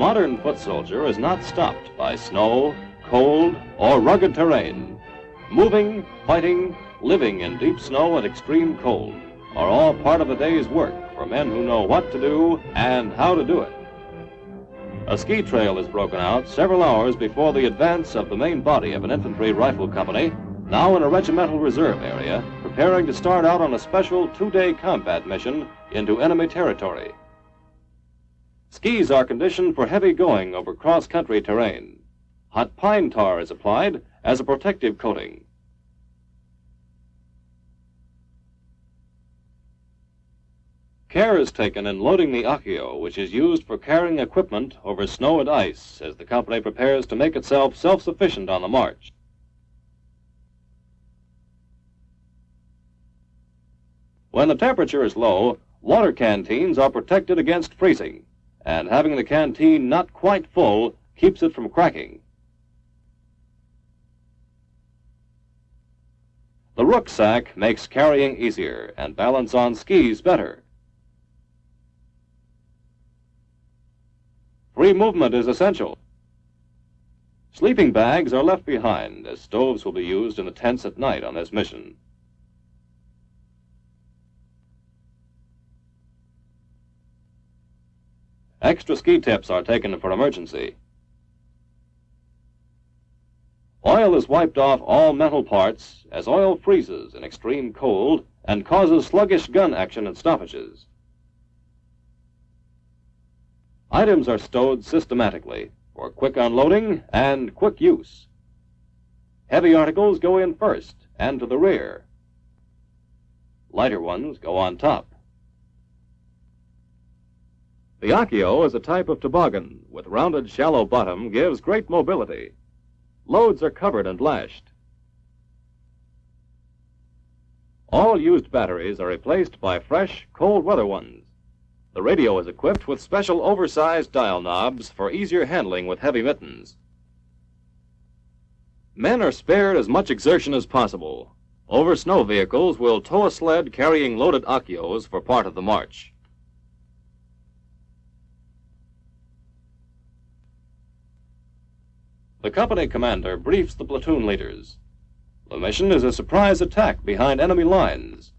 modern foot soldier is not stopped by snow, cold, or rugged terrain. Moving, fighting, living in deep snow and extreme cold are all part of the day's work for men who know what to do and how to do it. A ski trail is broken out several hours before the advance of the main body of an infantry rifle company, now in a regimental reserve area, preparing to start out on a special 2-day combat mission into enemy territory. Skis are conditioned for heavy going over cross-country terrain. Hot pine tar is applied as a protective coating. Care is taken in loading the accio, which is used for carrying equipment over snow and ice as the company prepares to make itself self-sufficient on the march. When the temperature is low, water canteens are protected against freezing, and having the canteen not quite full keeps it from cracking. The rucksack makes carrying easier and balance on skis better. Free movement is essential. Sleeping bags are left behind, as stoves will be used in the tents at night on this mission. Extra ski tips are taken for emergency. Oil is wiped off all metal parts, as oil freezes in extreme cold and causes sluggish gun action and stoppages. Items are stowed systematically for quick unloading and quick use. Heavy articles go in first and to the rear. Lighter ones go on top. The accio is a type of toboggan with rounded shallow bottom, gives great mobility. Loads are covered and lashed. All used batteries are replaced by fresh, cold weather ones. The radio is equipped with special oversized dial knobs for easier handling with heavy mittens. Men are spared as much exertion as possible. Over snow vehicles will tow a sled carrying loaded accios for part of the march. The company commander briefs the platoon leaders. The mission is a surprise attack behind enemy lines.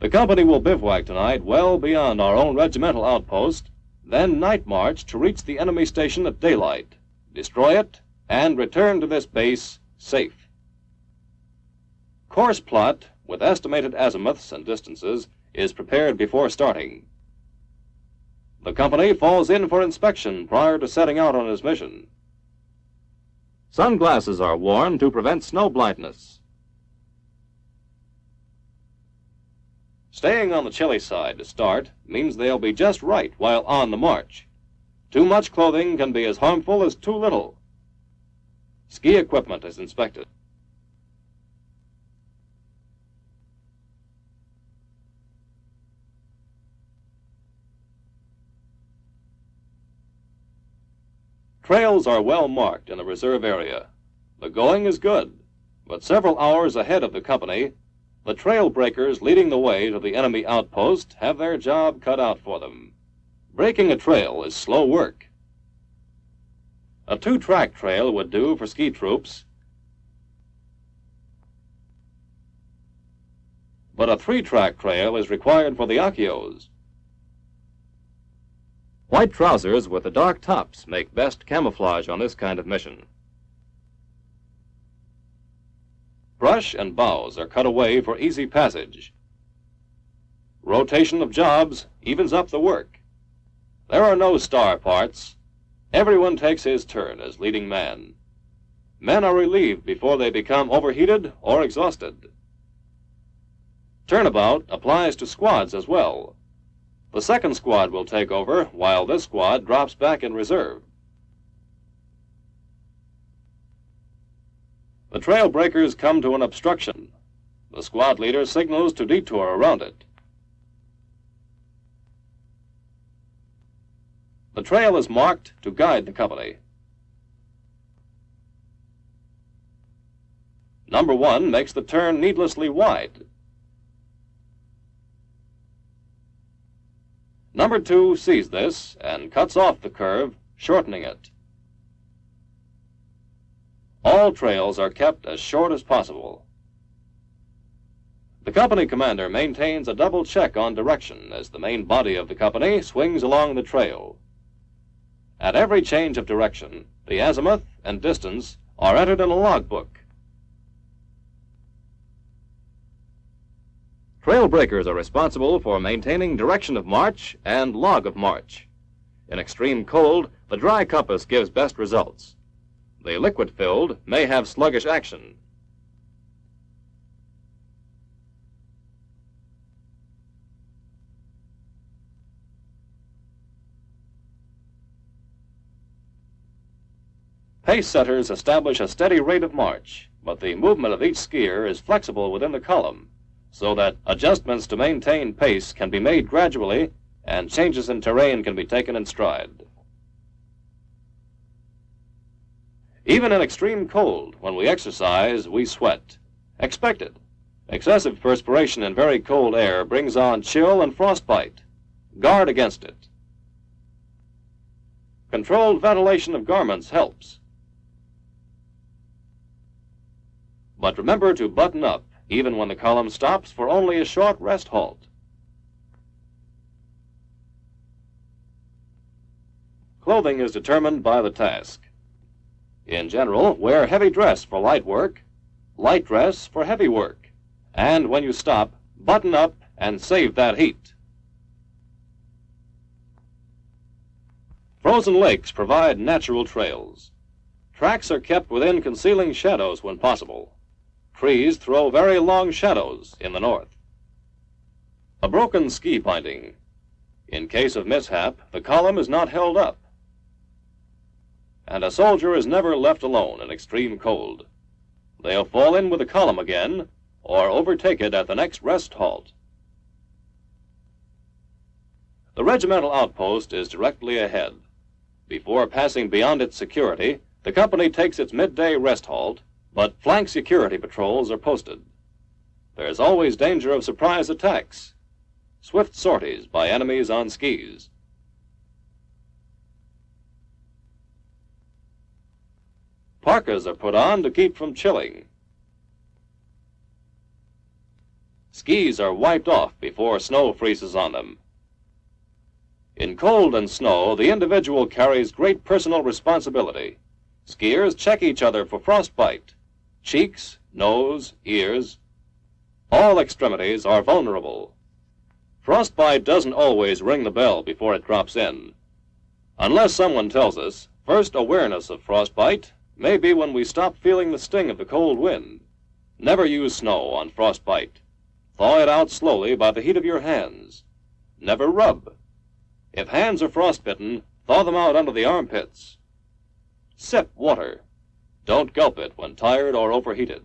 The company will bivouac tonight well beyond our own regimental outpost, then night march to reach the enemy station at daylight, destroy it, and return to this base safe. Course plot, with estimated azimuths and distances, is prepared before starting. The company falls in for inspection prior to setting out on its mission. Sunglasses are worn to prevent snow blindness. Staying on the chilly side to start means they'll be just right while on the march. Too much clothing can be as harmful as too little. Ski equipment is inspected. Trails are well marked in the reserve area. The going is good, but several hours ahead of the company, the trail breakers leading the way to the enemy outpost have their job cut out for them. Breaking a trail is slow work. A 2-track trail would do for ski troops, but a 3-track trail is required for the accios. White trousers with the dark tops make best camouflage on this kind of mission. Brush and boughs are cut away for easy passage. Rotation of jobs evens up the work. There are no star parts. Everyone takes his turn as leading man. Men are relieved before they become overheated or exhausted. Turnabout applies to squads as well. The second squad will take over while this squad drops back in reserve. The trail breakers come to an obstruction. The squad leader signals to detour around it. The trail is marked to guide the company. Number 1 makes the turn needlessly wide. Number 2 sees this and cuts off the curve, shortening it. All trails are kept as short as possible. The company commander maintains a double check on direction as the main body of the company swings along the trail. At every change of direction, the azimuth and distance are entered in a logbook. Trail breakers are responsible for maintaining direction of march and log of march. In extreme cold, the dry compass gives best results. The liquid-filled may have sluggish action. Pace setters establish a steady rate of march, but the movement of each skier is flexible within the column, so that adjustments to maintain pace can be made gradually and changes in terrain can be taken in stride. Even in extreme cold, when we exercise, we sweat. Expected. Excessive perspiration in very cold air brings on chill and frostbite. Guard against it. Controlled ventilation of garments helps. But remember to button up, even when the column stops for only a short rest halt. Clothing is determined by the task. In general, wear heavy dress for light work, light dress for heavy work, and when you stop, button up and save that heat. Frozen lakes provide natural trails. Tracks are kept within concealing shadows when possible. Trees throw very long shadows in the north. A broken ski binding. In case of mishap, the column is not held up. And a soldier is never left alone in extreme cold. They'll fall in with the column again, or overtake it at the next rest halt. The regimental outpost is directly ahead. Before passing beyond its security, the company takes its midday rest halt, but flank security patrols are posted. There's always danger of surprise attacks, swift sorties by enemies on skis. Parkas are put on to keep from chilling. Skis are wiped off before snow freezes on them. In cold and snow, the individual carries great personal responsibility. Skiers check each other for frostbite. Cheeks, nose, ears, all extremities are vulnerable. Frostbite doesn't always ring the bell before it drops in. Unless someone tells us, first awareness of frostbite may be when we stop feeling the sting of the cold wind. Never use snow on frostbite. Thaw it out slowly by the heat of your hands. Never rub. If hands are frostbitten, thaw them out under the armpits. Sip water. Don't gulp it when tired or overheated.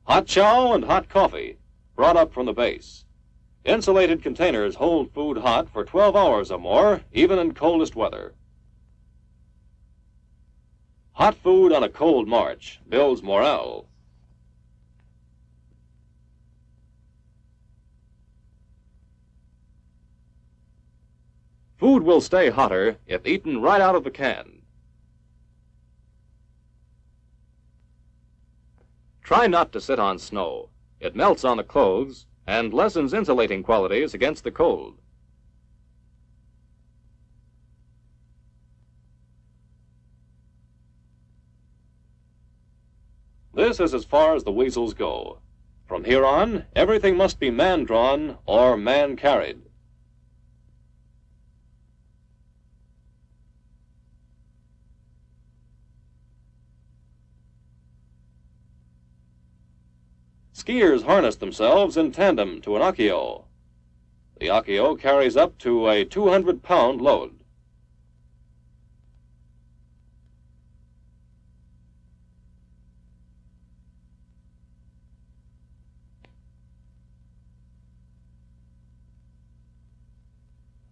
Hot chow and hot coffee, brought up from the base. Insulated containers hold food hot for 12 hours or more, even in coldest weather. Hot food on a cold march builds morale. Food will stay hotter if eaten right out of the can. Try not to sit on snow. It melts on the clothes and lessens insulating qualities against the cold. This is as far as the weasels go. From here on, everything must be man-drawn or man-carried. Skiers harness themselves in tandem to an akio. The akio carries up to a 200-pound load.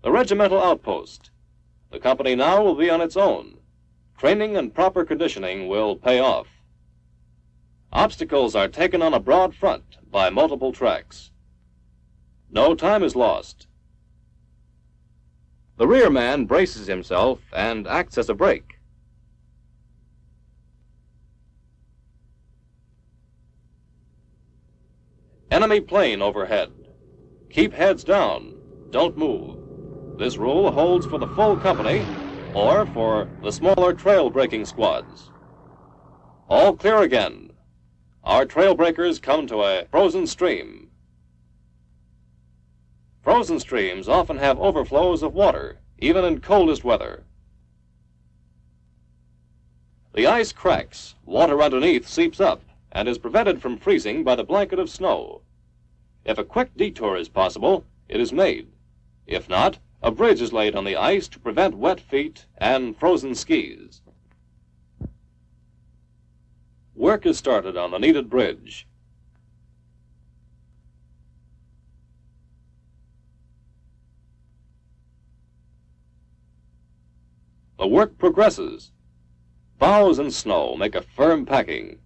The regimental outpost. The company now will be on its own. Training and proper conditioning will pay off. Obstacles are taken on a broad front by multiple tracks. No time is lost. The rear man braces himself and acts as a brake. Enemy plane overhead. Keep heads down. Don't move. This rule holds for the full company or for the smaller trail braking squads. All clear again. Our trail breakers come to a frozen stream. Frozen streams often have overflows of water, even in coldest weather. The ice cracks, water underneath seeps up, and is prevented from freezing by the blanket of snow. If a quick detour is possible, it is made. If not, a bridge is laid on the ice to prevent wet feet and frozen skis. Work is started on the needed bridge. The work progresses. Boughs and snow make a firm packing.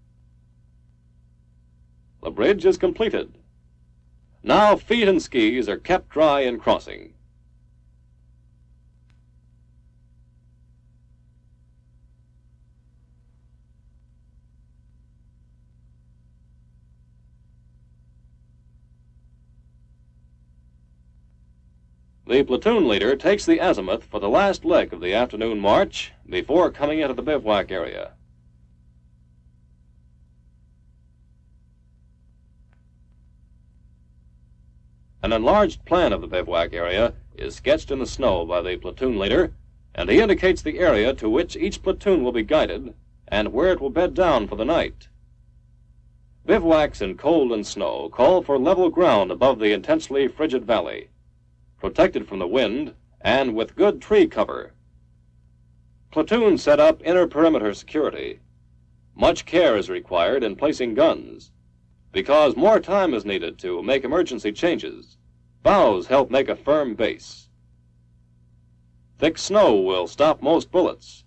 The bridge is completed. Now feet and skis are kept dry in crossing. The platoon leader takes the azimuth for the last leg of the afternoon march before coming into the bivouac area. An enlarged plan of the bivouac area is sketched in the snow by the platoon leader, and he indicates the area to which each platoon will be guided and where it will bed down for the night. Bivouacs in cold and snow call for level ground above the intensely frigid valley, protected from the wind and with good tree cover. Platoons set up inner perimeter security. Much care is required in placing guns. Because more time is needed to make emergency changes, boughs help make a firm base. Thick snow will stop most bullets,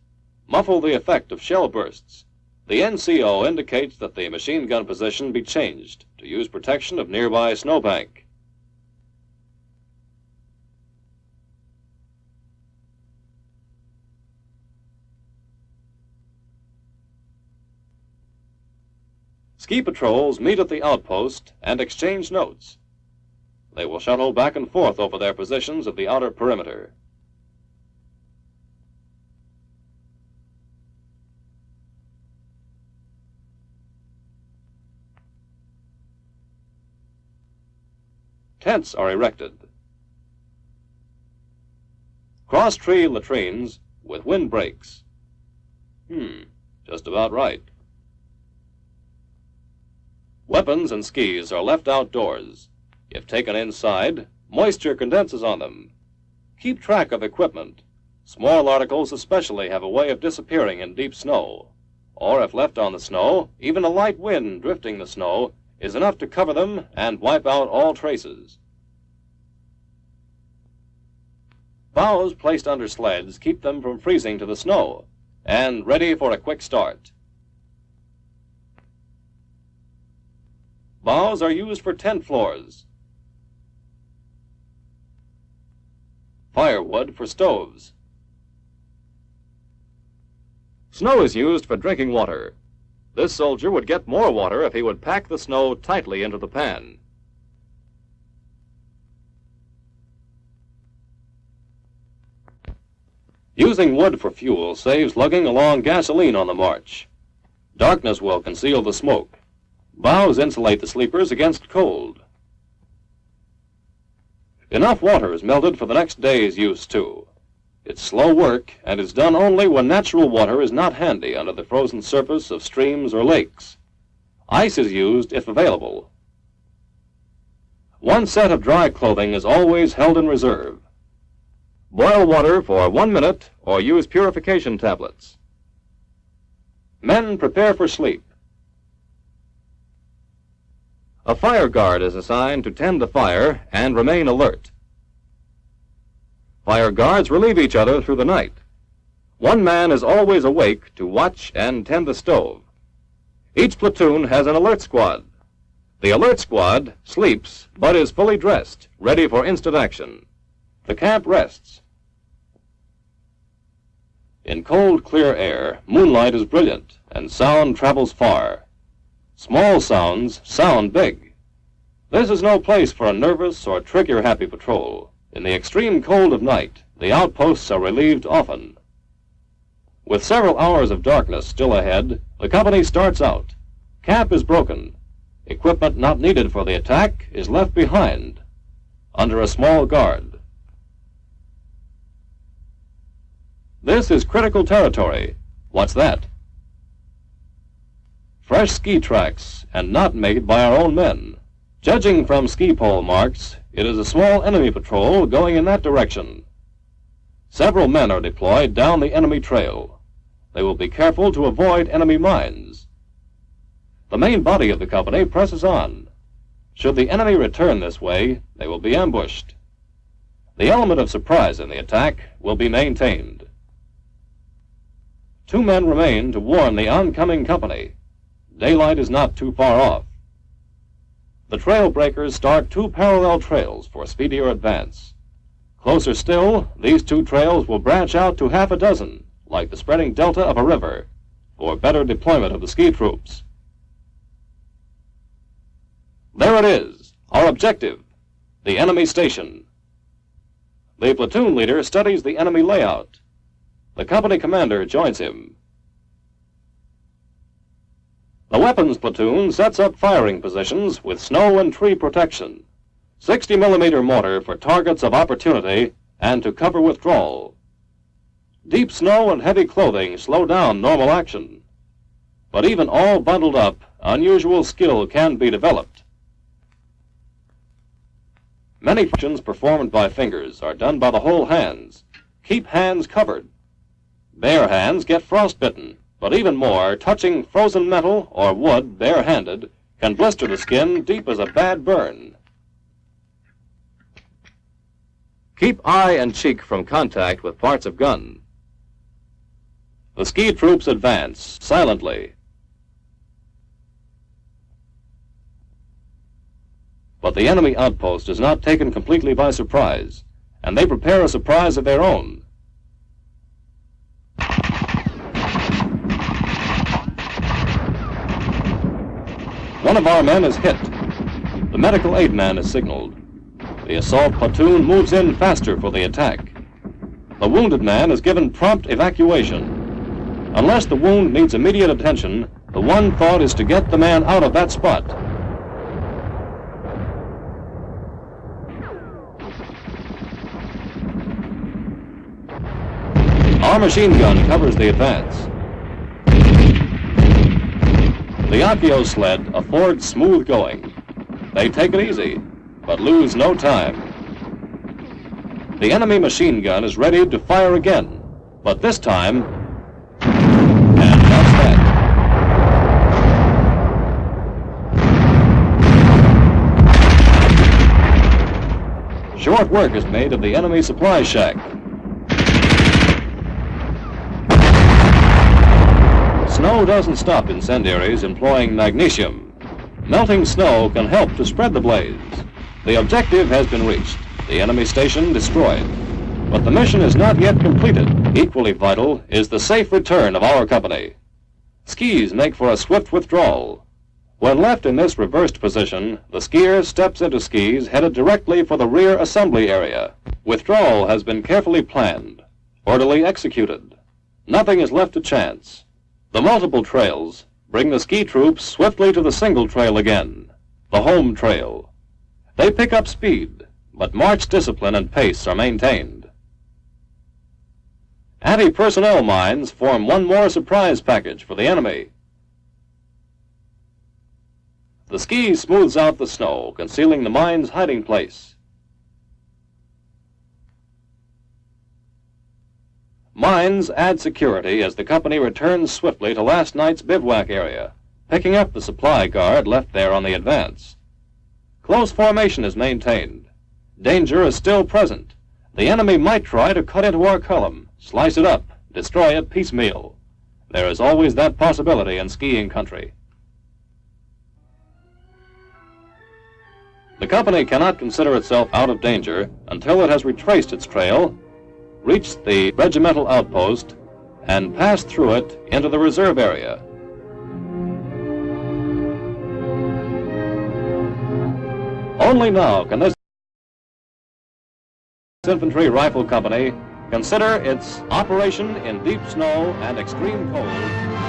muffle the effect of shell bursts. The NCO indicates that the machine gun position be changed to use protection of nearby snowbank. Ski patrols meet at the outpost and exchange notes. They will shuttle back and forth over their positions at the outer perimeter. Tents are erected. Cross-tree latrines with windbreaks. Just about right. Weapons and skis are left outdoors. If taken inside, moisture condenses on them. Keep track of equipment. Small articles especially have a way of disappearing in deep snow. Or if left on the snow, even a light wind drifting the snow is enough to cover them and wipe out all traces. Boughs placed under sleds keep them from freezing to the snow and ready for a quick start. Boughs are used for tent floors. Firewood for stoves. Snow is used for drinking water. This soldier would get more water if he would pack the snow tightly into the pan. Using wood for fuel saves lugging along gasoline on the march. Darkness will conceal the smoke. Boughs insulate the sleepers against cold. Enough water is melted for the next day's use, too. It's slow work and is done only when natural water is not handy under the frozen surface of streams or lakes. Ice is used if available. One set of dry clothing is always held in reserve. Boil water for 1 minute or use purification tablets. Men prepare for sleep. A fire guard is assigned to tend the fire and remain alert. Fire guards relieve each other through the night. One man is always awake to watch and tend the stove. Each platoon has an alert squad. The alert squad sleeps but is fully dressed, ready for instant action. The camp rests. In cold, clear air, moonlight is brilliant and sound travels far. Small sounds sound big. This is no place for a nervous or trigger-happy patrol. In the extreme cold of night, the outposts are relieved often. With several hours of darkness still ahead, the company starts out. Camp is broken. Equipment not needed for the attack is left behind, under a small guard. This is critical territory. What's that? Fresh ski tracks, and not made by our own men. Judging from ski pole marks, it is a small enemy patrol going in that direction. Several men are deployed down the enemy trail. They will be careful to avoid enemy mines. The main body of the company presses on. Should the enemy return this way, they will be ambushed. The element of surprise in the attack will be maintained. 2 men remain to warn the oncoming company. Daylight is not too far off. The trail breakers start 2 parallel trails for speedier advance. Closer still, these 2 trails will branch out to half a dozen, like the spreading delta of a river, for better deployment of the ski troops. There it is, our objective, the enemy station. The platoon leader studies the enemy layout. The company commander joins him. The weapons platoon sets up firing positions with snow and tree protection. 60mm mortar for targets of opportunity and to cover withdrawal. Deep snow and heavy clothing slow down normal action. But even all bundled up, unusual skill can be developed. Many functions performed by fingers are done by the whole hands. Keep hands covered. Bare hands get frostbitten, but even more, touching frozen metal or wood bare-handed can blister the skin deep as a bad burn. Keep eye and cheek from contact with parts of gun. The ski troops advance silently. But the enemy outpost is not taken completely by surprise, and they prepare a surprise of their own. One of our men is hit. The medical aid man is signaled. The assault platoon moves in faster for the attack. The wounded man is given prompt evacuation. Unless the wound needs immediate attention, the one thought is to get the man out of that spot. Our machine gun covers the advance. The Akio sled affords smooth going. They take it easy, but lose no time. The enemy machine gun is ready to fire again, but this time, and that's that. Short work is made of the enemy supply shack. Snow doesn't stop incendiaries employing magnesium. Melting snow can help to spread the blaze. The objective has been reached, the enemy station destroyed. But the mission is not yet completed. Equally vital is the safe return of our company. Skis make for a swift withdrawal. When left in this reversed position, the skier steps into skis headed directly for the rear assembly area. Withdrawal has been carefully planned, orderly executed. Nothing is left to chance. The multiple trails bring the ski troops swiftly to the single trail again, the home trail. They pick up speed, but march discipline and pace are maintained. Anti-personnel mines form one more surprise package for the enemy. The ski smooths out the snow, concealing the mine's hiding place. Mines add security as the company returns swiftly to last night's bivouac area, picking up the supply guard left there on the advance. Close formation is maintained. Danger is still present. The enemy might try to cut into our column, slice it up, destroy it piecemeal. There is always that possibility in skiing country. The company cannot consider itself out of danger until it has retraced its trail, reached the regimental outpost, and passed through it into the reserve area. Only now can this Infantry Rifle Company consider its operation in deep snow and extreme cold